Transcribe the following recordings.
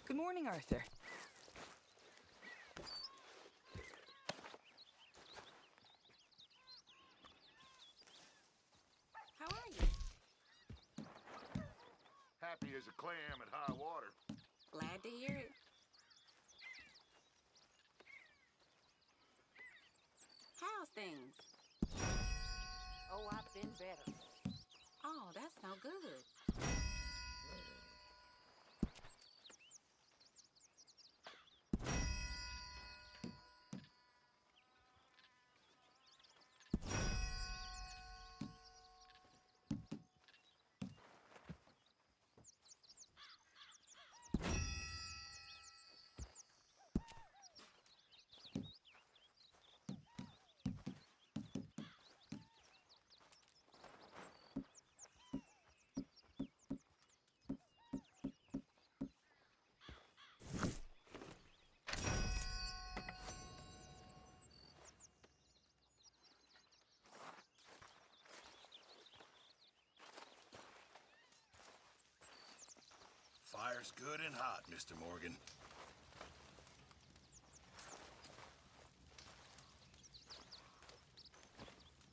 Good morning, Arthur. How are you? Happy as a clam at high water. Glad to hear it. How's things? Oh, I've been better. Oh, that's no good. Fire's good and hot, Mr. Morgan.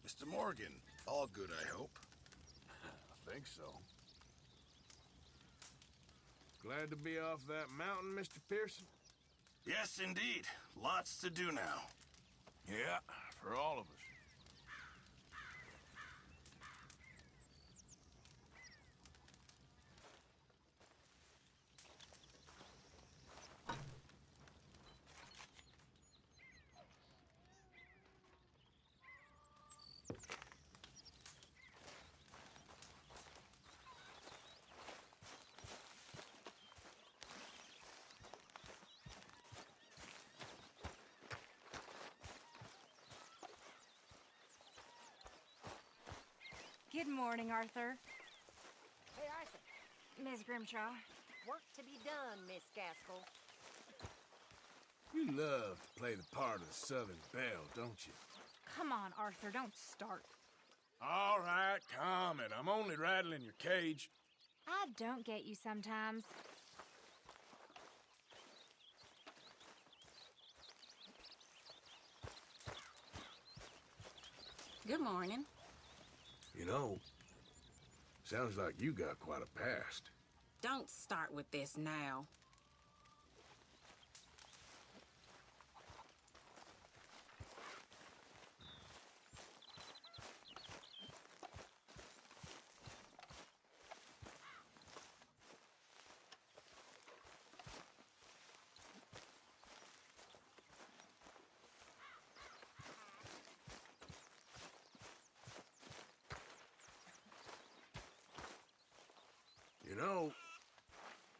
Mr. Morgan, all good, I hope. I think so. Glad to be off that mountain, Mr. Pearson? Yes, indeed. Lots to do now. Yeah, for all of us. Good morning, Arthur. Hey, Arthur. Miss Grimshaw. Work to be done, Miss Gaskell. You love to play the part of the Southern Belle, don't you? Come on, Arthur, don't start. All right, calm it. I'm only rattling your cage. I don't get you sometimes. Good morning. You know, sounds like you got quite a past. Don't start with this now. You know,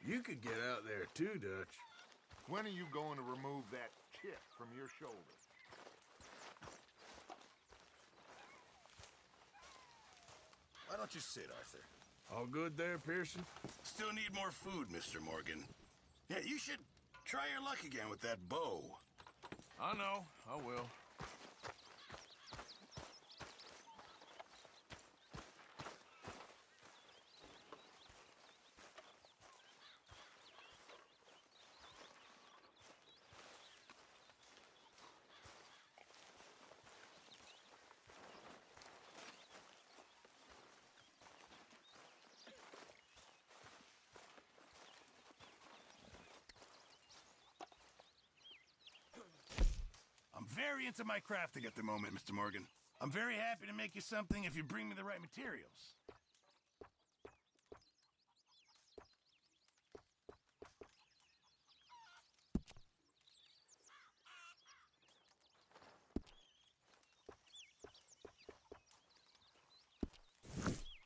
you could get out there too, Dutch. When are you going to remove that chip from your shoulder? Why don't you sit, Arthur? All good there, Pearson? Still need more food, Mr. Morgan. Yeah, you should try your luck again with that bow. I know, I will. I'm very into my crafting at the moment, Mr. Morgan. I'm very happy to make you something if you bring me the right materials.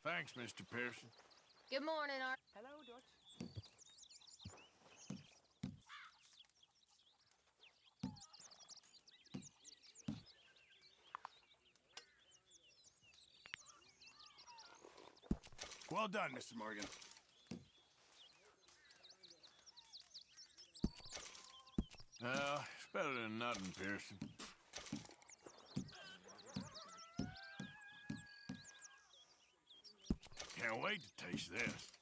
Thanks, Mr. Pearson. Good morning, Arthur. Hello, Dutch. Well done, Mr. Morgan. It's better than nothing, Pearson. Can't wait to taste this.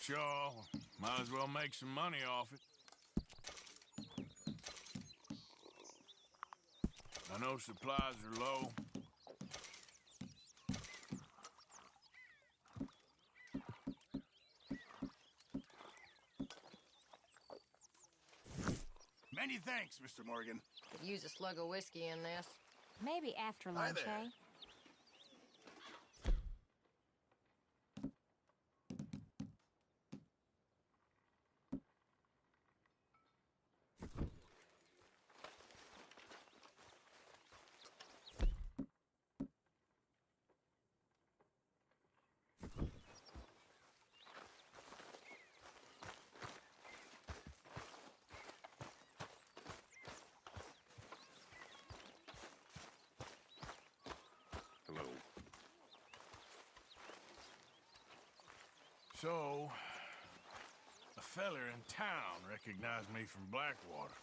Sure, might as well make some money off it. I know supplies are low. Many thanks, Mr. Morgan. Could use a slug of whiskey in this. Maybe after lunch, there. eh? Hello. So, a feller in town recognized me from Blackwater.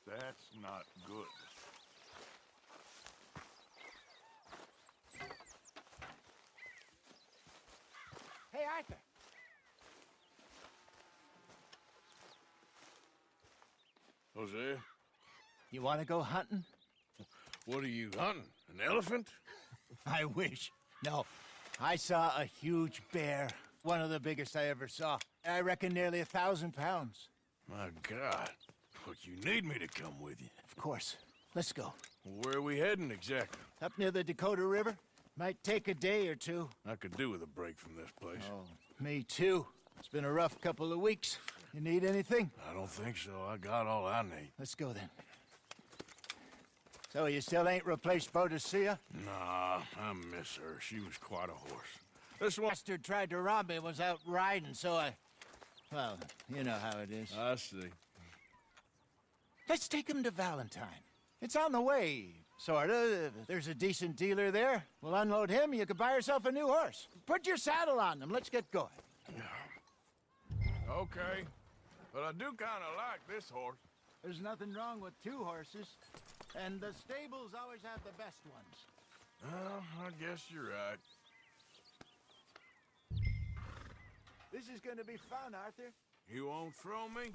That's not good. Hey, Arthur. Hosea, You want to go hunting? what are you hunting? An elephant? I wish. No. I saw a huge bear. One of the biggest I ever saw. I reckon nearly 1,000 pounds. My God. Look, you need me to come with you. Of course. Let's go. Where are we heading exactly? Up near the Dakota River. Might take a day or two. I could do with a break from this place. Oh, me too. It's been a rough couple of weeks. You need anything? I don't think so. I got all I need. Let's go then. So you still ain't replaced Boadicea? Nah, I miss her. She was quite a horse. This one... Bastard tried to rob me and was out riding, so I... Well, you know how it is. I see. Let's take him to Valentine. It's on the way, sorta. There's a decent dealer there. We'll unload him, you could buy yourself a new horse. Put your saddle on him, let's get going. Okay. But I do kind of like this horse. There's nothing wrong with two horses. And the stables always have the best ones. Well, I guess you're right. This is gonna be fun, Arthur. You won't throw me?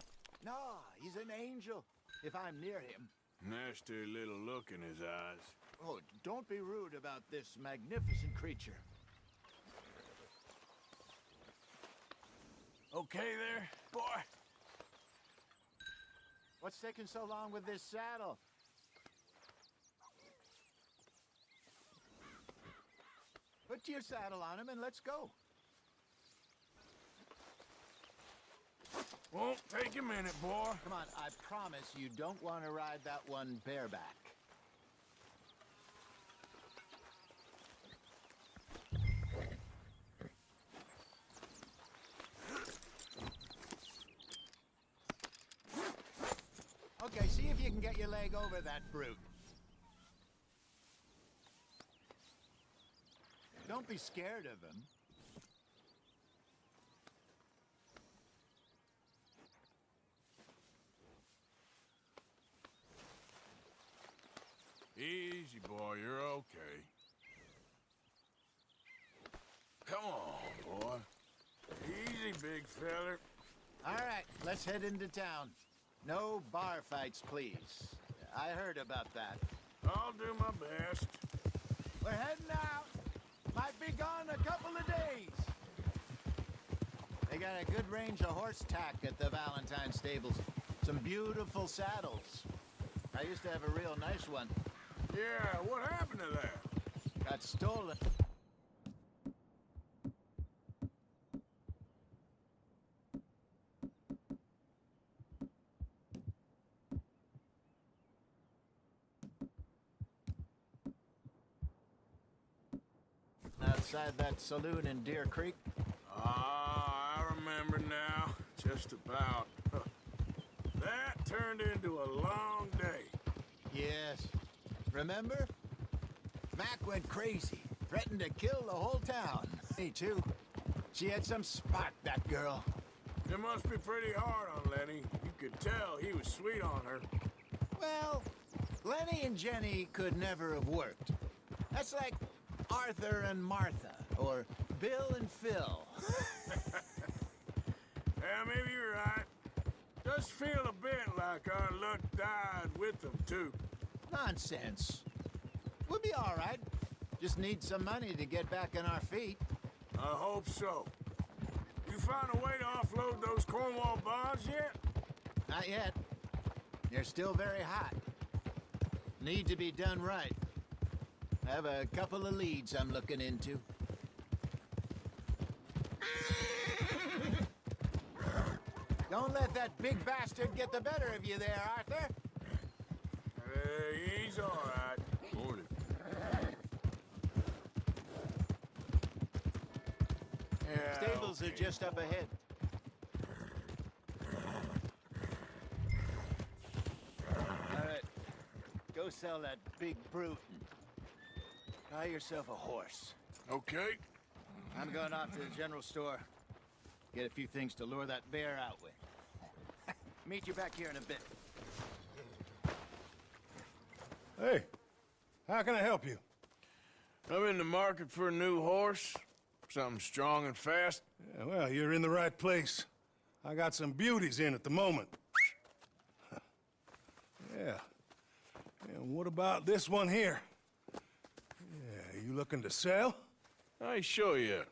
No, he's an angel, if I'm near him. Nasty little look in his eyes. Oh, don't be rude about this magnificent creature. Okay there, boy? What's taking so long with this saddle? Put your saddle on him and let's go. Won't take a minute, boy. Come on, I promise you don't want to ride that one bareback. Okay, see if you can get your leg over that brute. Don't be scared of him. Easy, boy. You're okay. Come on, boy. Easy, big feller. All right, let's head into town. No bar fights, please. I heard about that. I'll do my best. We're heading out. Might be gone a couple of days. They got a good range of horse tack at the Valentine stables. Some beautiful saddles. I used to have a real nice one. Yeah, what happened to that? Got stolen. Outside that saloon in Deer Creek. Ah, I remember now. Just about. That turned into a long day. Yes. Remember? Mac went crazy. Threatened to kill the whole town. Me too. She had some spark, that girl. It must be pretty hard on Lenny. You could tell he was sweet on her. Well, Lenny and Jenny could never have worked. That's like Arthur and Martha, or Bill and Phil. feel a bit like our luck died with them, too. Nonsense. We'll be all right. Just need some money to get back on our feet. I hope so. You find a way to offload those Cornwall bonds yet? Not yet. They're still very hot. Need to be done right. I have a couple of leads I'm looking into. Don't let that big bastard get the better of you there, Arthur. He's all right. Morning. Yeah, Stables are just up ahead. All right. Go sell that big brute and buy yourself a horse. Okay. I'm going off to the general store. Get a few things to lure that bear out with. Meet you back here in a bit. Hey, how can I help you? I'm in the market for a new horse. Something strong and fast. Yeah, well, you're in the right place. I got some beauties in at the moment. Yeah. And what about this one here? Yeah, you looking to sell? I show you.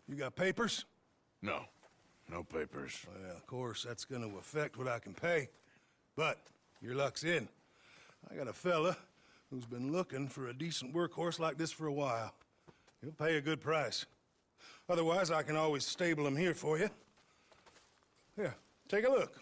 You got papers? No. No papers. Well, of course, that's gonna affect what I can pay. But your luck's in. I got a fella who's been looking for a decent workhorse like this for a while. He'll pay a good price. Otherwise, I can always stable him here for you. Here, take a look.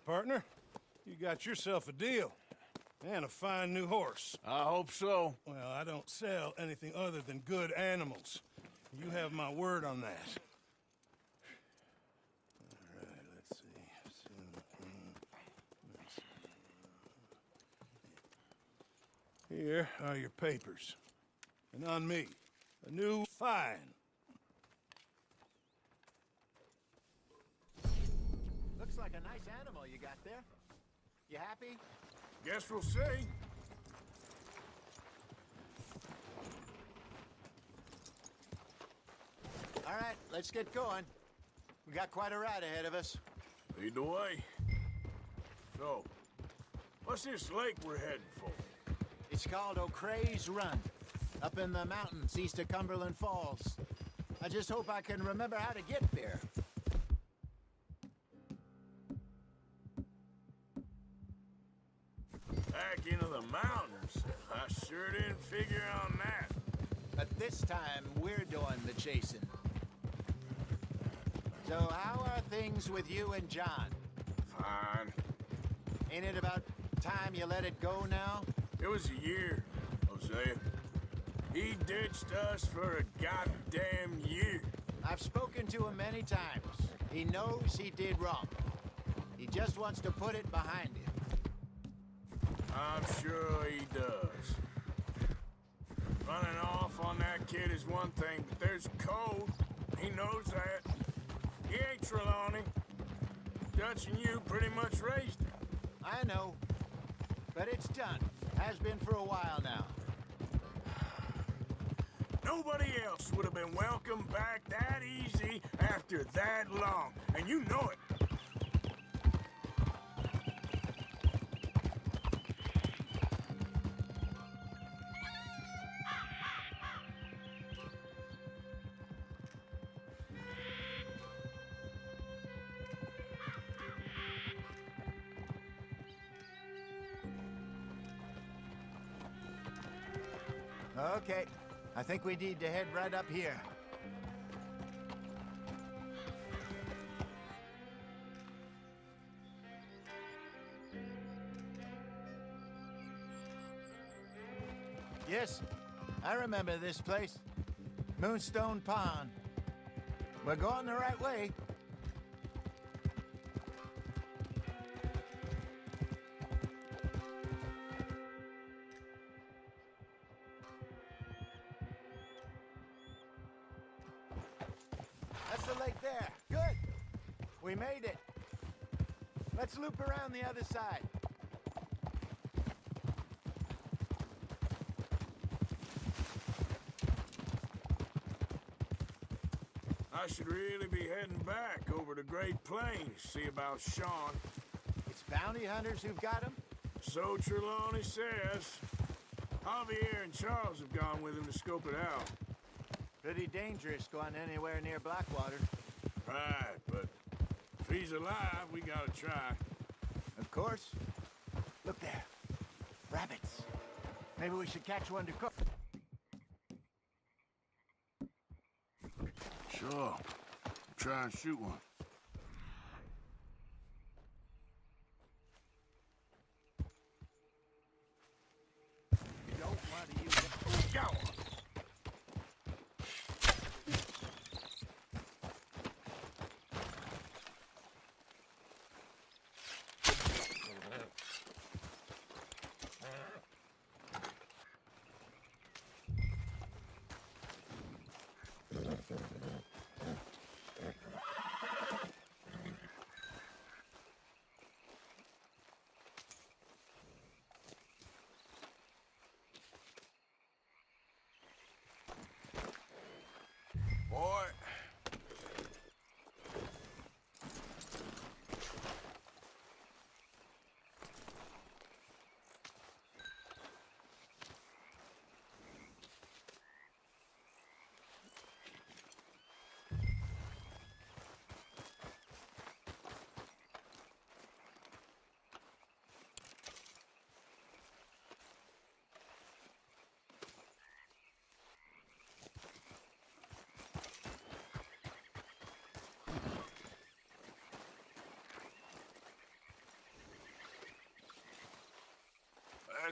right, partner. You got yourself a deal. And a fine new horse. I hope so. Well, I don't sell anything other than good animals. You have my word on that. All right, let's see. Here are your papers. And on me, a new fine. Looks like a nice animal you got there. You happy? Guess we'll see. All right, let's get going. We got quite a ride ahead of us. Lead the way. So, what's this lake we're heading for? It's called O'Creagh's Run, up in the mountains east of Cumberland Falls. I just hope I can remember how to get there. Back into the mountains? I sure didn't figure on that. But this time, we're doing the chasing. So how are things with you and John? Fine. Ain't it about time you let it go now? It was a year, Hosea. He ditched us for a goddamn year. I've spoken to him many times. He knows he did wrong. He just wants to put it behind him. I'm sure he does. Running off on that kid is one thing, but there's code. He knows that. He ain't Trelawney. Dutch and you pretty much raised him. I know. But it's done. Has been for a while now. Nobody else would have been welcomed back that easy after that long, and you know it. Okay. I think we need to head right up here. Yes, I remember this place. Moonstone Pond. We're going the right way. That's the lake there. Good. We made it. Let's loop around the other side. I should really be heading back over the Great Plains, see about Sean. It's bounty hunters who've got him? So Trelawney says. Javier and Charles have gone with him to scope it out. Pretty dangerous going anywhere near Blackwater. Right, but if he's alive, we gotta try. Of course. Look there. Rabbits. Maybe we should catch one to cook. Sure. Try and shoot one. You don't want to use it. Go!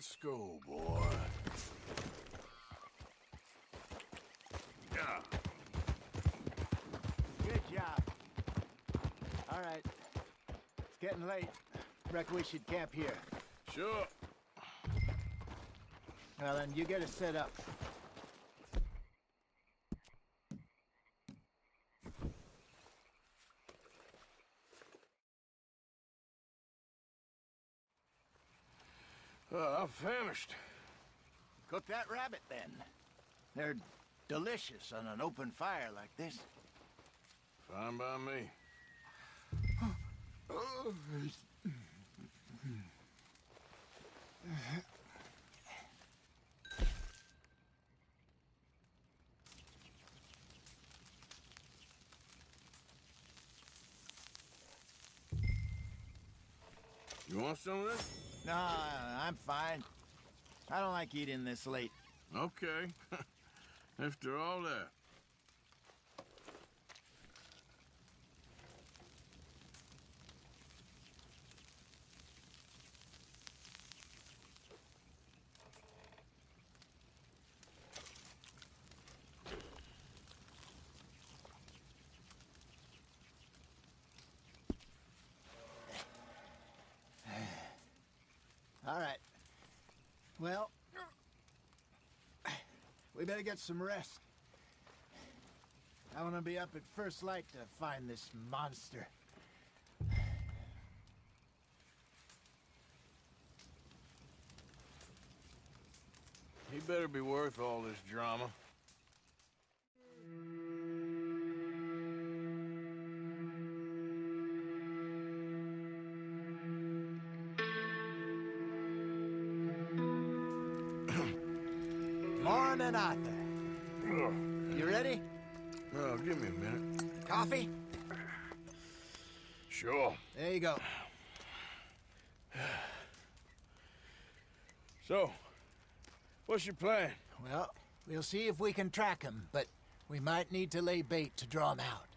Let's go, boy. Yeah. Good job. All right. It's getting late. Reckon we should camp here. Sure. Well, then, you get us set up. I'm famished. Cook that rabbit, then. They're delicious on an open fire like this. Fine by me. You want some of this? No, I'm fine. I don't like eating this late. Okay. After all that. All right. Well, we better get some rest. I want to be up at first light to find this monster. He better be worth all this drama. Morning, Arthur. You ready? Well, give me a minute. Coffee? Sure. There you go. So, what's your plan? Well, we'll see if we can track him, but we might need to lay bait to draw him out.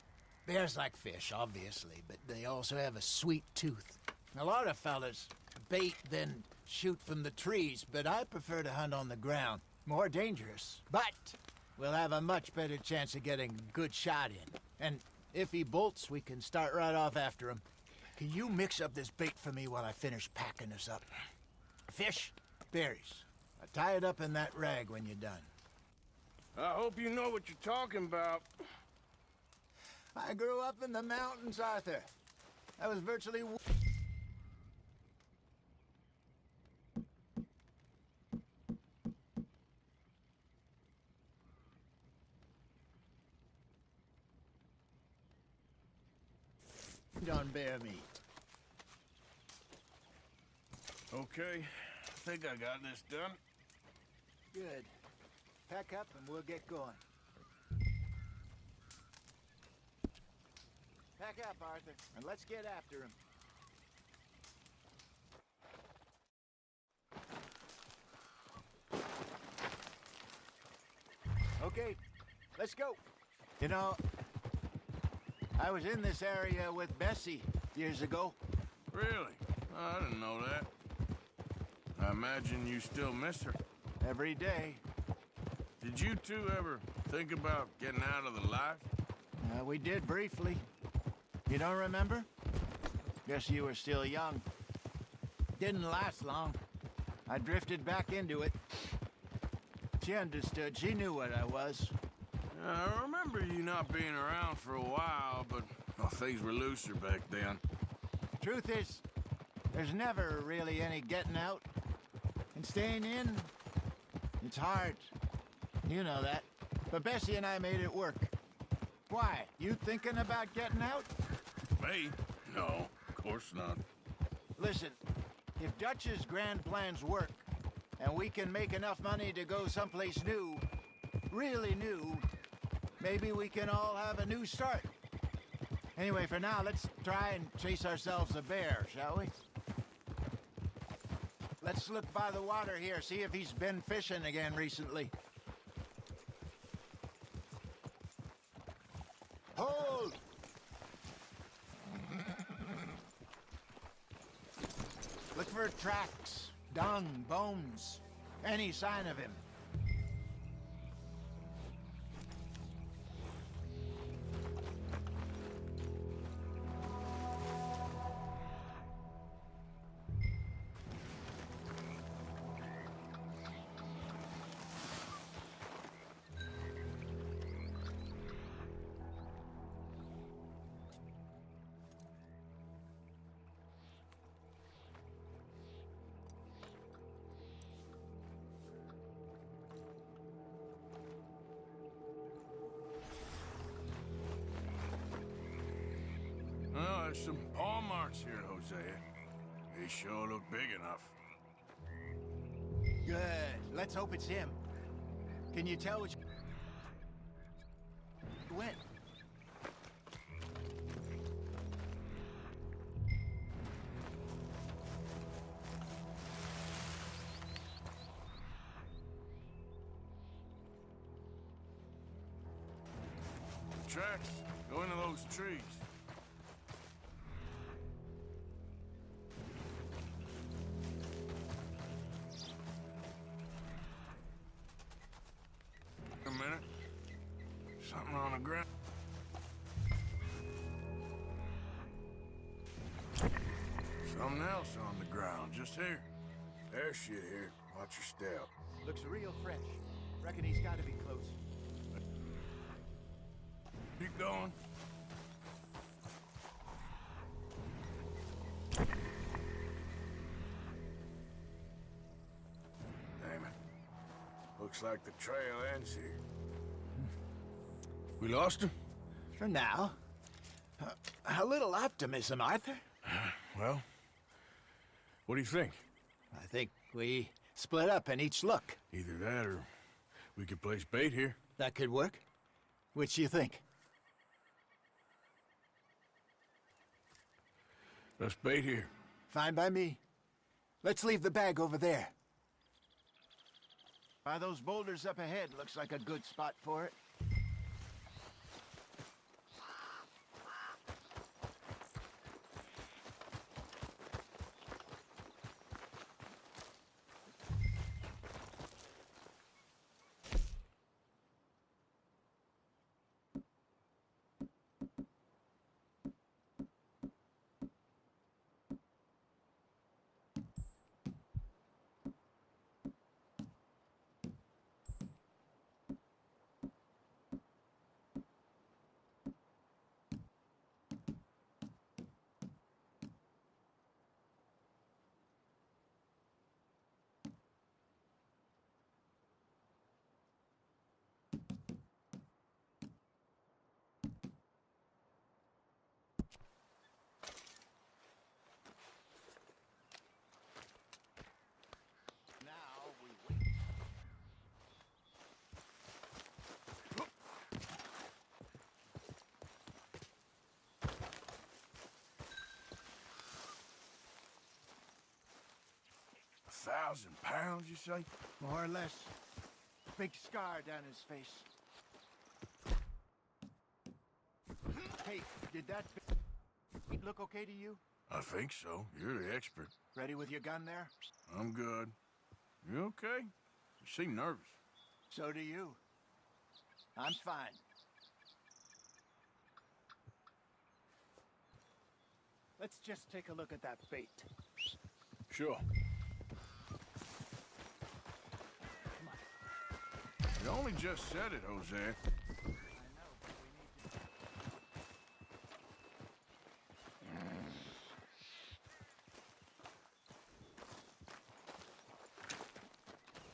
Bears like fish, obviously, but they also have a sweet tooth. A lot of fellas bait, then shoot from the trees, but I prefer to hunt on the ground. More dangerous, but we'll have a much better chance of getting a good shot in. And if he bolts, we can start right off after him. Can you mix up this bait for me while I finish packing this up? Fish, berries. Tie it up in that rag when you're done. I hope you know what you're talking about. I grew up in the mountains, Arthur. I was virtually... on bear meat. Okay, I think I got this done. Good. Pack up and we'll get going. Pack up, Arthur, and let's get after him. Okay, let's go. You know, I was in this area with Bessie years ago. Really? I didn't know that. I imagine you still miss her. Every day. Did you two ever think about getting out of the life? We did briefly. You don't remember? Guess you were still young. Didn't last long. I drifted back into it. She understood. She knew what I was. I remember you not being around for a while, but well, things were looser back then. Truth is, there's never really any getting out. And staying in, it's hard. You know that. But Bessie and I made it work. Why? You thinking about getting out? Me? No, of course not. Listen, if Dutch's grand plans work, and we can make enough money to go someplace new, really new, maybe we can all have a new start. Anyway, for now, let's try and chase ourselves a bear, shall we? Let's look by the water here, see if he's been fishing again recently. Hold! Look for tracks. Dung, bones, any sign of him. Well, there's some paw marks here, Hosea. They sure look big enough. Good. Let's hope it's him. Can you tell which... When? Tracks go into those trees. A minute. Something on the ground. Something else on the ground, just here. There's shit here. Watch your step. Looks real fresh. Reckon he's got to be close. Keep going. Damn it. Looks like the trail ends here. We lost him? For now. A little optimism, Arthur. Well, what do you think? I think we split up and each look. Either that or we could place bait here. That could work. Which you think? Let's bait here. Fine by me. Let's leave the bag over there. By those boulders up ahead, looks like a good spot for it. £1,000, you say? More or less. Big scar down his face. Hey, did that look okay to you? I think so. You're the expert. Ready with your gun there? I'm good. You okay? You seem nervous. So do you. I'm fine. Let's just take a look at that bait. Sure. You only just said it, Hosea.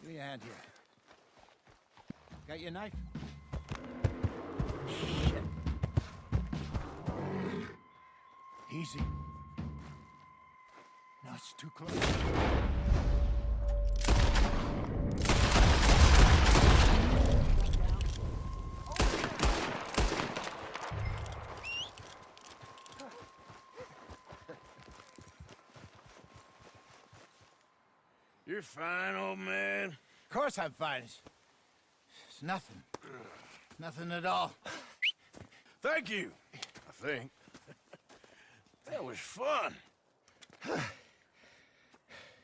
Give me a hand here. Got your knife? Shit. Easy. No, it's too close. You're fine, old man. Of course I'm fine. It's nothing. Nothing at all. Thank you, I think. That was fun.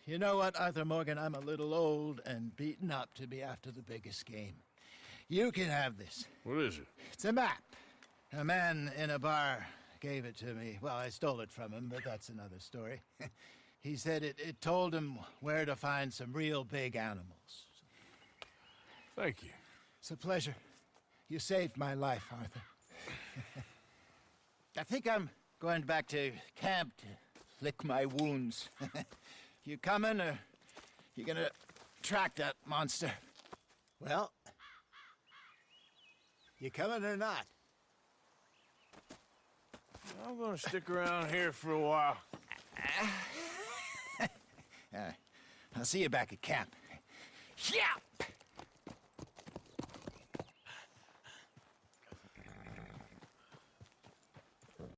You know what, Arthur Morgan? I'm a little old and beaten up to be after the biggest game. You can have this. What is it? It's a map. A man in a bar gave it to me. Well, I stole it from him, but that's another story. He said it told him where to find some real big animals. Thank you. It's a pleasure. You saved my life, Arthur. I think I'm going back to camp to lick my wounds. You coming, or you gonna track that monster? Well, you coming or not? I'm gonna stick around here for a while. I'll see you back at camp. Yeah!